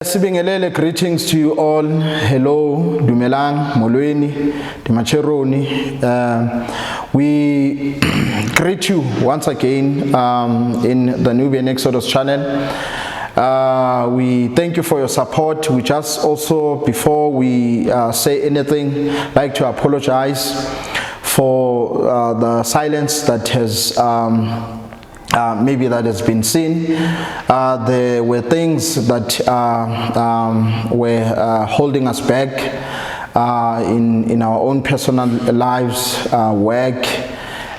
Sibingelele, greetings to you all. Hello, Dumelang, Molweni, Dimacheroni. We greet you once again in the Nubian Exodus channel. We thank you for your support. We just also, before we say anything, like to apologize for the silence that has maybe that has been seen. There were things that were holding us back in our own personal lives, work,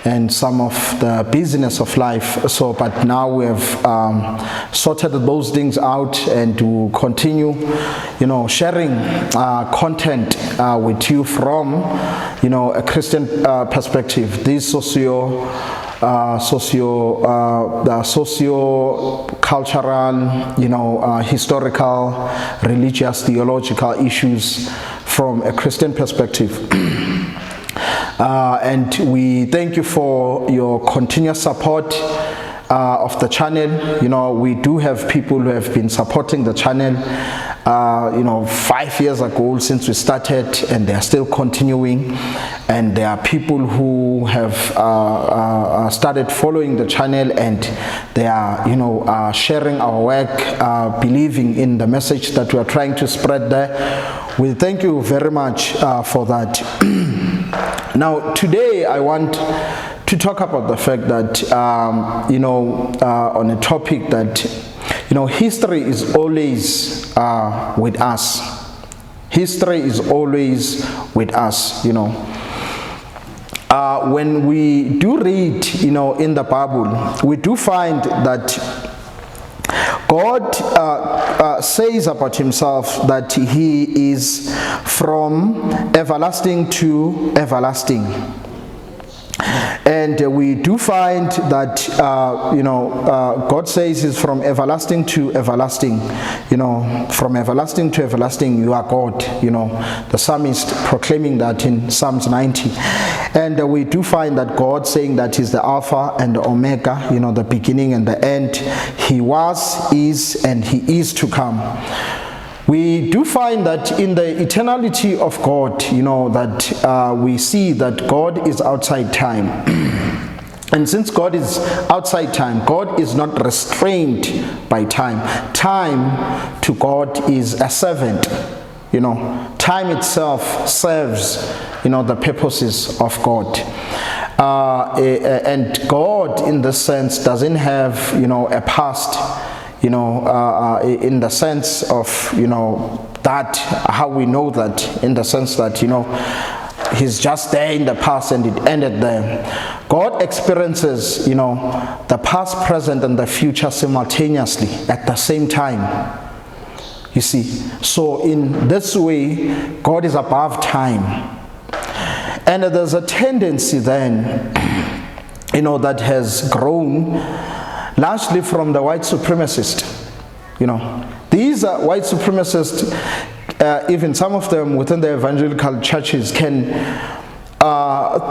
and some of the business of life. So, but now we have sorted those things out, and to continue, sharing content with you from, a Christian perspective. This socio-cultural, historical, religious, theological issues from a Christian perspective. And we thank you for your continuous support of the channel. We do have people who have been supporting the channel 5 years ago since we started, and they are still continuing. And there are people who have started following the channel, and they are sharing our work, believing in the message that we are trying to spread there. We thank you very much for that. Now, today I want to talk about the fact that, on a topic that, history is always with us. History is always with us, When we do read, in the Bible, we do find that God says about himself that he is from everlasting to everlasting. And we do find that, God says he's from everlasting to everlasting. From everlasting to everlasting, you are God. The psalmist proclaiming that in Psalms 90. And we do find that God saying that he's the Alpha and the Omega, the beginning and the end. He was, is, and he is to come. We do find that in the eternality of God, that we see that God is outside time. And since God is outside time, God is not restrained by time. Time to God is a servant. Time itself serves, the purposes of God. And God, in this sense, doesn't have, a past. In the sense of, that, how we know that, in the sense that, he's just there in the past and it ended there. God experiences, the past, present, and the future simultaneously at the same time. You see, so in this way, God is above time. And there's a tendency then, that has grown largely from the white supremacist. These are white supremacists, even some of them within the evangelical churches can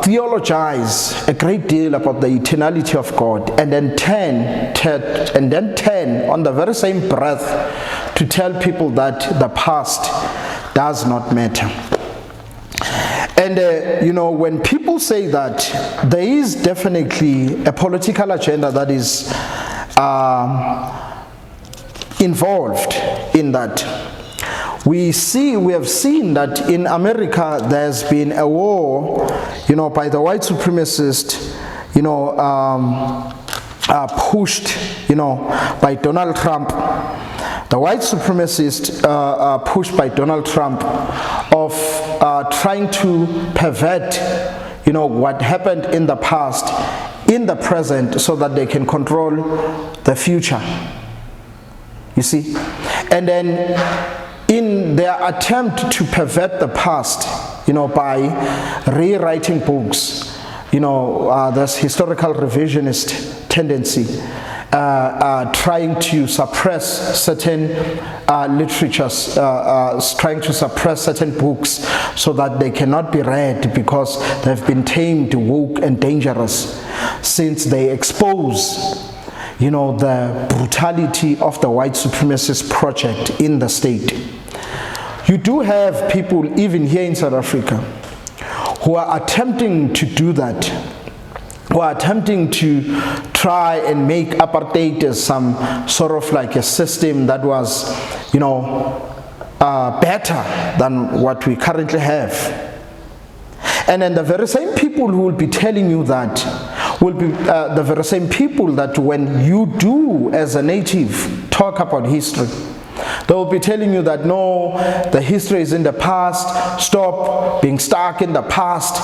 theologize a great deal about the eternality of God, and then turn on the very same breath to tell people that the past does not matter. And when people say that, there is definitely a political agenda that is involved in that. We have seen that in America there's been a war, by the white supremacists, pushed, by Donald Trump. The white supremacists pushed by Donald Trump of trying to pervert, what happened in the past, in the present, so that they can control the future. You see? And then in their attempt to pervert the past, by rewriting books, there's historical revisionist tendency, trying to suppress certain literatures, trying to suppress certain books so that they cannot be read because they've been tamed, woke, and dangerous, since they expose the brutality of the white supremacist project in the state. You do have people, even here in South Africa, who are attempting to do that, who are attempting to try and make apartheid as some sort of like a system that was, better than what we currently have. And then the very same people who will be telling you that will be the very same people that when you do, as a native, talk about history, they will be telling you that no, the history is in the past, stop being stuck in the past.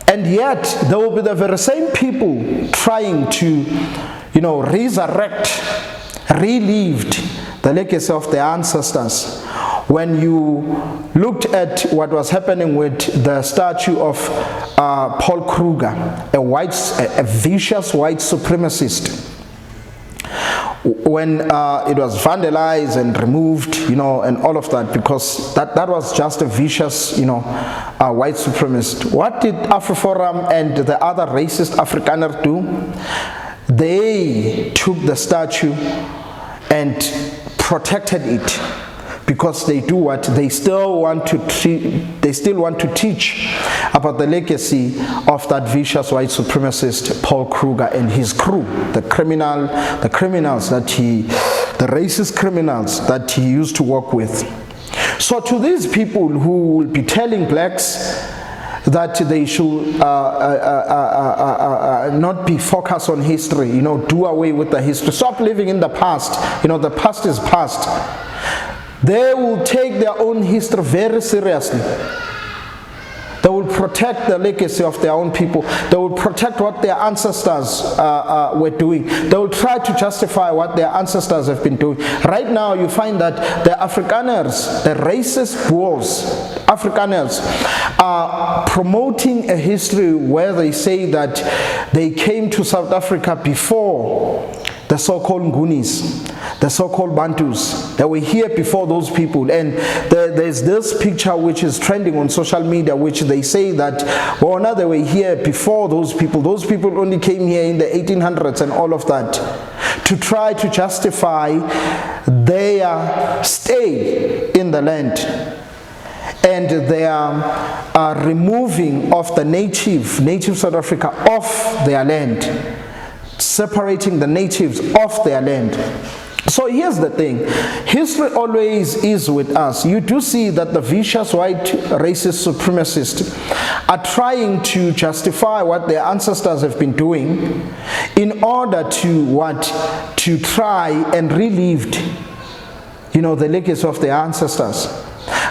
And yet, there will be the very same people trying to, resurrect, relived the legacy of their ancestors. When you looked at what was happening with the statue of Paul Kruger, a vicious white supremacist, when it was vandalized and removed, and all of that, because that was just a vicious, white supremacist. What did AfriForum and the other racist Afrikaners do? They took the statue and protected it, because they do what? They still want to teach about the legacy of that vicious white supremacist Paul Kruger and his crew, the racist criminals that he used to work with. So to these people who will be telling blacks that they should not be focused on history, do away with the history, stop living in the past, the past is past. They will take their own history very seriously. They will protect the legacy of their own people. They will protect what their ancestors were doing. They will try to justify what their ancestors have been doing. Right now, you find that the Afrikaners, the racist Boers, Afrikaners, are promoting a history where they say that they came to South Africa before the so-called Ngunis, the so-called Bantus. They were here before those people. And there's this picture which is trending on social media, which they say that, well, now they were here before those people. Those people only came here in the 1800s and all of that, to try to justify their stay in the land and their removing of the native South Africa off their land, separating the natives off their land. So here's the thing, history always is with us. You do see that the vicious white racist supremacists are trying to justify what their ancestors have been doing in order to try and relive, the legacy of their ancestors.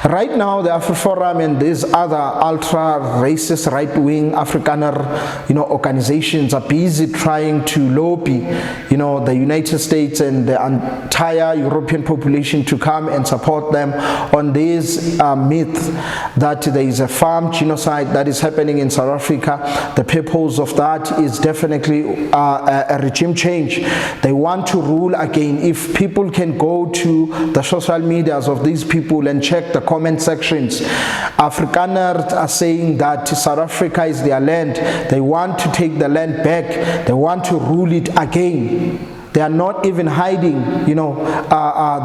Right now, the AfriForum and these other ultra-racist right-wing Afrikaner, organizations are busy trying to lobby, the United States and the entire European population to come and support them on this myth that there is a farm genocide that is happening in South Africa. The purpose of that is definitely a regime change. They want to rule again. If people can go to the social medias of these people and check the comment sections, Afrikaners are saying that South Africa is their land. They want to take the land back. They want to rule it again. They are not even hiding,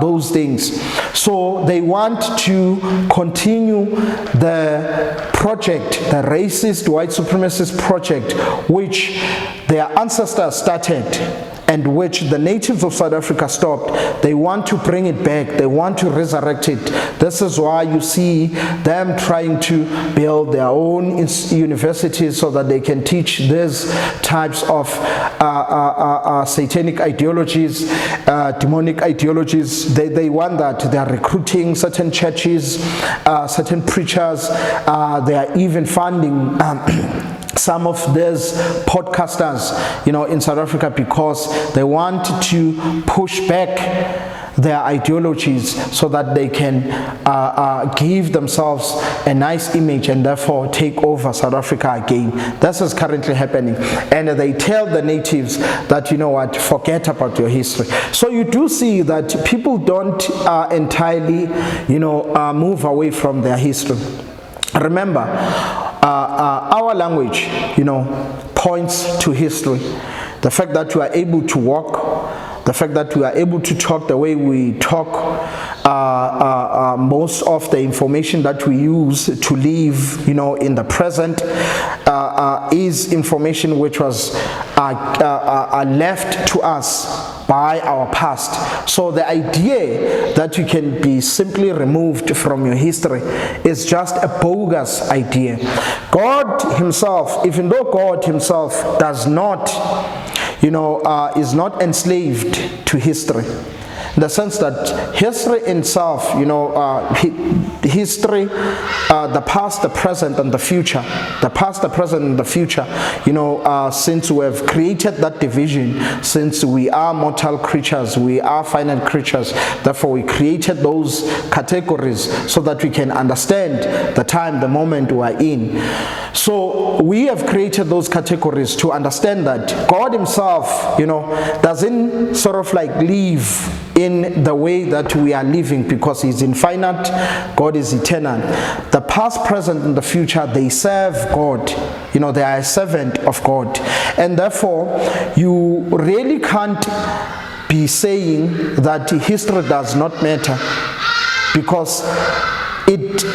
those things. So they want to continue the project, the racist white supremacist project, which their ancestors started and which the natives of South Africa stopped. They want to bring it back. They want to resurrect it. This is why you see them trying to build their own universities so that they can teach these types of satanic ideologies, demonic ideologies. They want that. They are recruiting certain churches, certain preachers. They are even funding some of these podcasters, in South Africa, because they want to push back their ideologies so that they can give themselves a nice image and therefore take over South Africa again. This is currently happening. And they tell the natives that, forget about your history. So you do see that people don't entirely, move away from their history. Remember, our language, points to history. The fact that we are able to walk, the fact that we are able to talk the way we talk, most of the information that we use to live, in the present, is information which was left to us by our past. So the idea that you can be simply removed from your history is just a bogus idea. God himself, even though God himself does not, is not enslaved to history, in the sense that history itself, history, the past, the present, and the future. The past, the present, and the future. Since we have created that division, since we are mortal creatures, we are finite creatures, therefore we created those categories so that we can understand the time, the moment we are in. So we have created those categories to understand that God himself, doesn't sort of like live in the way that we are living, because he's infinite, God is eternal. The past, present, and the future, they serve God. They are a servant of God. And therefore, you really can't be saying that history does not matter, because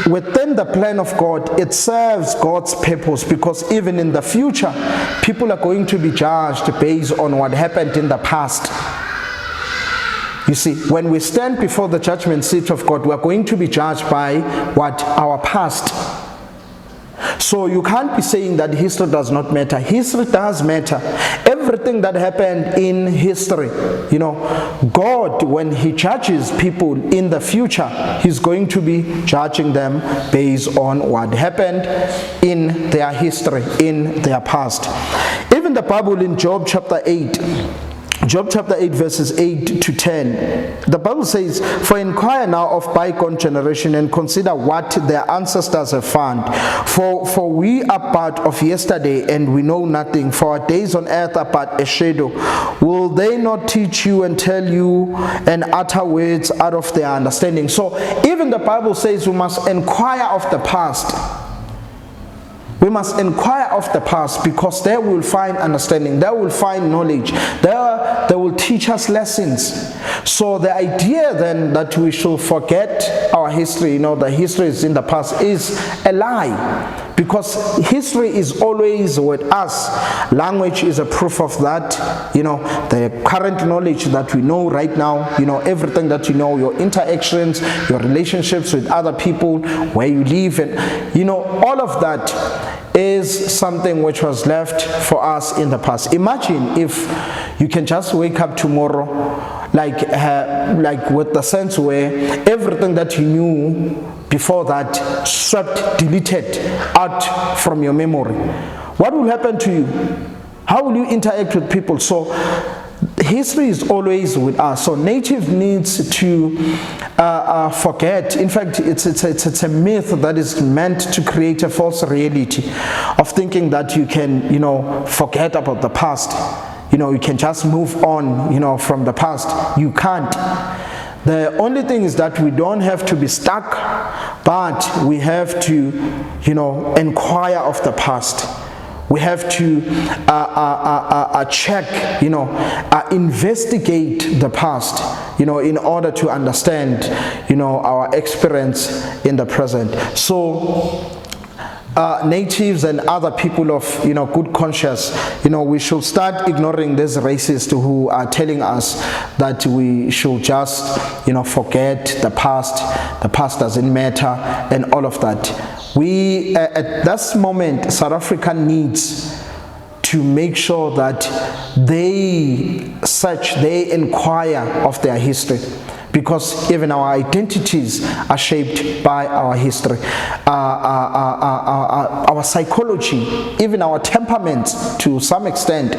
within the plan of God, it serves God's purpose, because even in the future, people are going to be judged based on what happened in the past. You see, when we stand before the judgment seat of God, we are going to be judged by what? Our past. So you can't be saying that history does not matter. History does matter. Everything that happened in history, God, when he judges people in the future, he's going to be judging them based on what happened in their history, in their past. Even the Bible in Job chapter 8, verses 8 to 10. The Bible says, "For inquire now of bygone generation, and consider what their ancestors have found. For we are but of yesterday, and we know nothing. For our days on earth are but a shadow. Will they not teach you and tell you and utter words out of their understanding?" So even the Bible says we must inquire of the past. We must inquire of the past, because there we will find understanding, there we will find knowledge, there they will teach us lessons. So the idea then that we should forget our history, the history is in the past, is a lie. Because history is always with us. Language is a proof of that. The current knowledge that we know right now, everything that you know, your interactions, your relationships with other people, where you live, and all of that is something which was left for us in the past. Imagine if you can just wake up tomorrow like with the sense where everything that you knew before that swept, deleted out from your memory. What will happen to you? How will you interact with people? So history is always with us. So native needs to forget. In fact, it's a myth that is meant to create a false reality of thinking that you can forget about the past. You can just move on from the past. You can't. The only thing is that we don't have to be stuck, but we have to inquire of the past. We have to check, investigate the past, in order to understand, our experience in the present. So natives and other people of good conscience, we should start ignoring these racists who are telling us that we should just forget the past doesn't matter, and all of that. We at this moment, South Africa needs to make sure that they inquire of their history, because even our identities are shaped by our history. Our psychology, even our temperaments to some extent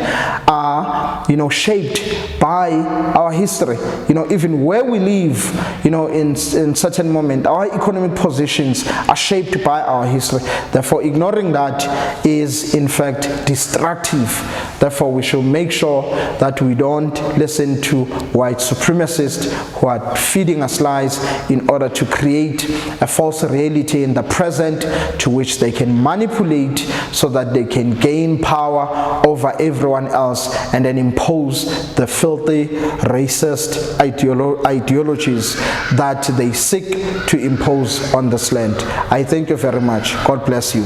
are shaped by our history. Even where we live, in certain moment, our economic positions are shaped by our history. Therefore, ignoring that is in fact destructive. Therefore, we should make sure that we don't listen to white supremacists who are but feeding us lies in order to create a false reality in the present to which they can manipulate so that they can gain power over everyone else and then impose the filthy, racist ideologies that they seek to impose on this land. I thank you very much. God bless you.